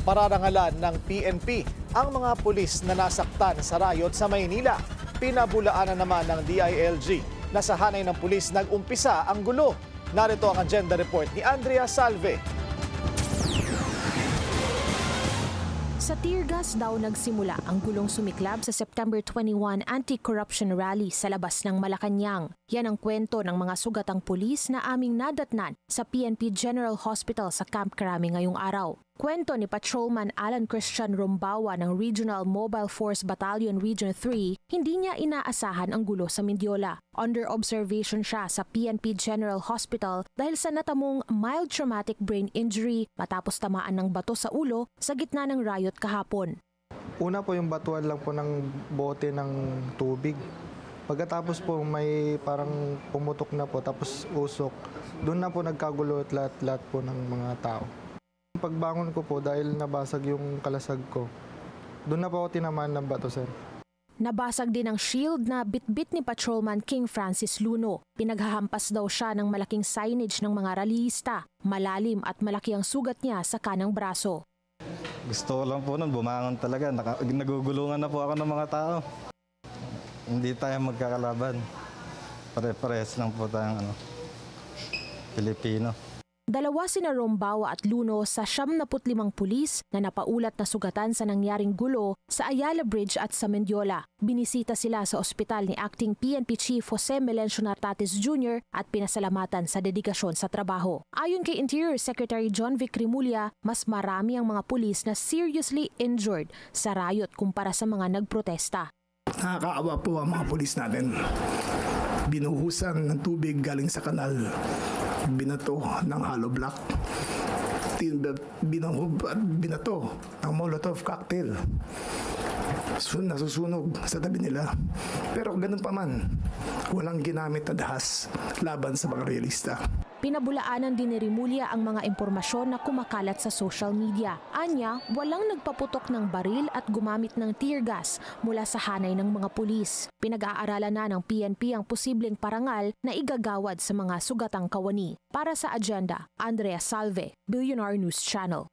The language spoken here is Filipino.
Pararangalan ng PNP ang mga pulis na nasaktan sa riot sa Maynila. Pinabulaanan naman ng DILG na sa hanay ng pulis nag-umpisa ang gulo. Narito ang agenda report ni Andrea Salve. Sa tear gas daw nagsimula ang gulong sumiklab sa September 21 anti-corruption rally sa labas ng Malacanang. Yan ang kwento ng mga sugatang pulis na aming nadatnan sa PNP General Hospital sa Camp Crame ngayong araw. Kwento ni Patrolman Alan Christian Rombawa ng Regional Mobile Force Battalion Region 3, hindi niya inaasahan ang gulo sa Mendiola. Under observation siya sa PNP General Hospital dahil sa natamong mild traumatic brain injury matapos tamaan ng bato sa ulo sa gitna ng riot kahapon. Una po yung batuan lang po ng bote ng tubig. Pagkatapos po may parang pumutok na po tapos usok. Doon na po nagkagulo at lahat po ng mga tao. Pagbangon ko po dahil nabasag yung kalasag ko, doon na po ako tinamaan ng bato, sir. Nabasag din ang shield na bitbit ni Patrolman King Francis Luno. Pinaghahampas daw siya ng malaking signage ng mga rallyista. Malalim at malaki ang sugat niya sa kanang braso. Gusto ko lang po nun, bumangon talaga. Nagugulungan na po ako ng mga tao. Hindi tayo magkakalaban. Pare-pares lang po tayong Pilipino. Dalawa sina Rombawa at Luno sa 75 pulis na napaulat na sugatan sa nangyaring gulo sa Ayala Bridge at sa Mendiola. Binisita sila sa ospital ni Acting PNP Chief Jose Melencio Nartates Jr. at pinasalamatan sa dedikasyon sa trabaho. Ayon kay Interior Secretary John Vic Rimulya, mas marami ang mga pulis na seriously injured sa riot kumpara sa mga nagprotesta. Nakakaawa po ang mga pulis natin. Binuhusan ng tubig galing sa kanal. Binato ng hollow block. Binato ng Molotov cocktail. Nasusunog sa tabi nila. Pero ganun pa man, walang ginamit na dahas laban sa mga realista. Pinabulaanan din ni Rimulya ang mga impormasyon na kumakalat sa social media. Anya, walang nagpaputok ng baril at gumamit ng tear gas mula sa hanay ng mga pulis. Pinag-aaralan na ng PNP ang posibleng parangal na igagawad sa mga sugatang kawani. Para sa agenda, Andrea Salve, Billionaire News Channel.